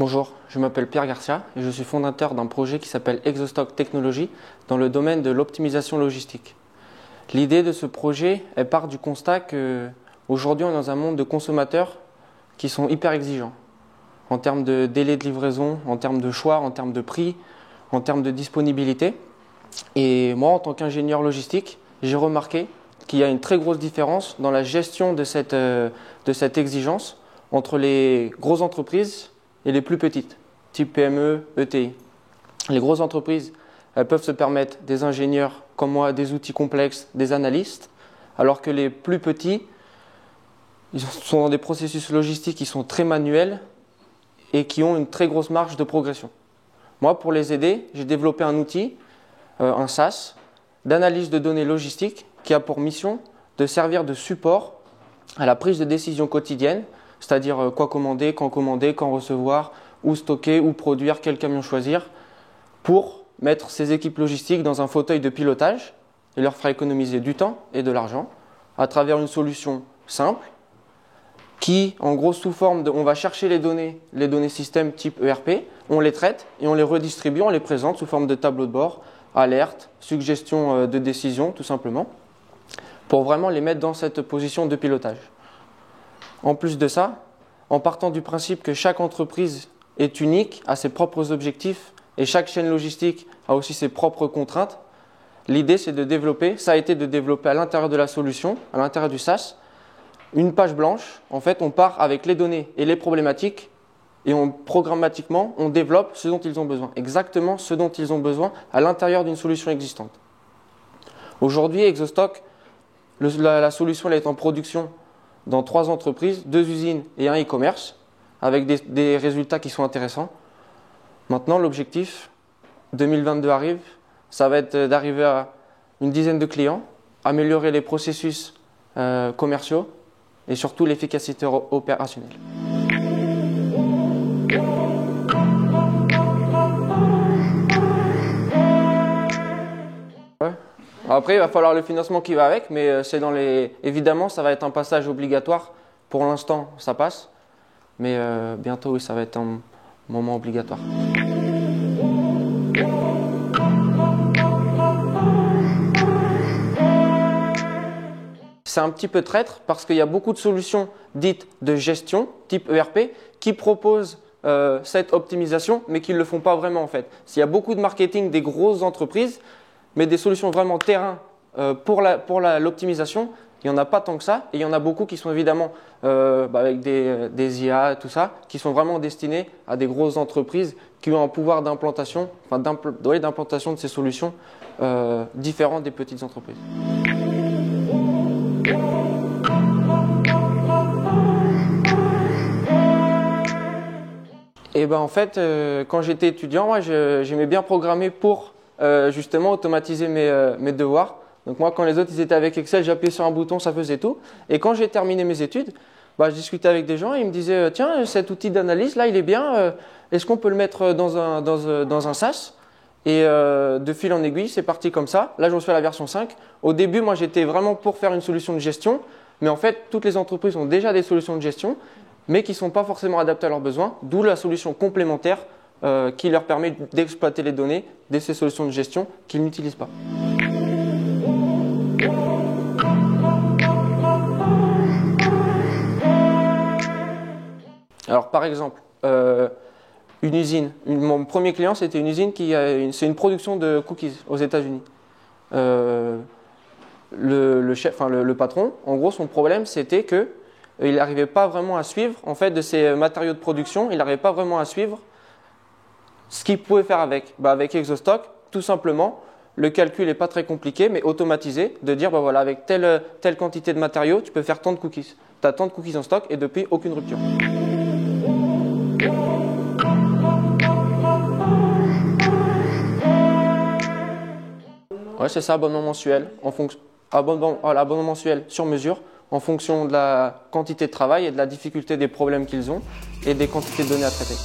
Bonjour, je m'appelle Pierre Garcia et je suis fondateur d'un projet qui s'appelle Exostock Technologies dans le domaine de l'optimisation logistique. L'idée de ce projet, elle part du constat qu'aujourd'hui on est dans un monde de consommateurs qui sont hyper exigeants en termes de délai de livraison, en termes de choix, en termes de prix, en termes de disponibilité. Et moi, en tant qu'ingénieur logistique, j'ai remarqué qu'il y a une très grosse différence dans la gestion de cette exigence entre les grosses entreprises et les plus petites, type PME, ETI. Les grosses entreprises, elles peuvent se permettre des ingénieurs comme moi, des outils complexes, des analystes, alors que les plus petits, ils sont dans des processus logistiques qui sont très manuels et qui ont une très grosse marge de progression. Moi, pour les aider, j'ai développé un outil, un SaaS, d'analyse de données logistiques qui a pour mission de servir de support à la prise de décision quotidienne, c'est-à-dire quoi commander, quand recevoir, où stocker, où produire, quel camion choisir, pour mettre ces équipes logistiques dans un fauteuil de pilotage et leur faire économiser du temps et de l'argent à travers une solution simple qui, en gros, sous forme de, on va chercher les données système type ERP, on les traite et on les redistribue, on les présente sous forme de tableau de bord, alerte, suggestion de décision, tout simplement, pour vraiment les mettre dans cette position de pilotage. En plus de ça, en partant du principe que chaque entreprise est unique, a ses propres objectifs et chaque chaîne logistique a aussi ses propres contraintes, l'idée c'est de développer, ça a été de développer à l'intérieur de la solution, à l'intérieur du SaaS, une page blanche. En fait, on part avec les données et les problématiques et programmatiquement, on développe ce dont ils ont besoin, exactement ce dont ils ont besoin à l'intérieur d'une solution existante. Aujourd'hui, Exostock, la solution elle est en production dans 3 entreprises, 2 usines et un e-commerce, avec des résultats qui sont intéressants. Maintenant, l'objectif, 2022 arrive, ça va être d'arriver à une dizaine de clients, améliorer les processus commerciaux et surtout l'efficacité opérationnelle. Après, il va falloir le financement qui va avec, mais évidemment, ça va être un passage obligatoire. Pour l'instant, ça passe, mais bientôt, oui, ça va être un moment obligatoire. C'est un petit peu traître parce qu'il y a beaucoup de solutions dites de gestion, type ERP, qui proposent cette optimisation, mais qui ne le font pas vraiment en fait. Il y a beaucoup de marketing des grosses entreprises, mais des solutions vraiment terrain pour l'optimisation, il n'y en a pas tant que ça. Et il y en a beaucoup qui sont évidemment avec des IA, tout ça, qui sont vraiment destinés à des grosses entreprises qui ont un pouvoir d'implantation, d'implantation de ces solutions différent des petites entreprises. Et en fait, quand j'étais étudiant, moi, j'aimais bien programmer pour justement automatiser mes devoirs. Donc moi, quand les autres ils étaient avec Excel, j'appuyais sur un bouton, ça faisait tout. Et quand j'ai terminé mes études, je discutais avec des gens et ils me disaient tiens, cet outil d'analyse là, il est bien. Est-ce qu'on peut le mettre dans un SaaS? Et de fil en aiguille, c'est parti comme ça. Là, j'en suis à la version 5. Au début, moi, j'étais vraiment pour faire une solution de gestion. Mais en fait, toutes les entreprises ont déjà des solutions de gestion, mais qui ne sont pas forcément adaptées à leurs besoins. D'où la solution complémentaire qui leur permet d'exploiter les données de ces solutions de gestion qu'ils n'utilisent pas. Alors, par exemple, une usine. Mon premier client, c'était une usine c'est une production de cookies aux États-Unis. Le patron, en gros, son problème, c'était que il n'arrivait pas vraiment à suivre, en fait, de ses matériaux de production, il n'arrivait pas vraiment à suivre ce qu'il pouvait faire avec. Avec Exostock, tout simplement, le calcul n'est pas très compliqué, mais automatisé, de dire, voilà, avec telle quantité de matériaux, tu peux faire tant de cookies. Tu as tant de cookies en stock et depuis, aucune rupture. Ouais, c'est ça, abonnement mensuel, abonnement mensuel sur mesure, en fonction de la quantité de travail et de la difficulté des problèmes qu'ils ont et des quantités de données à traiter.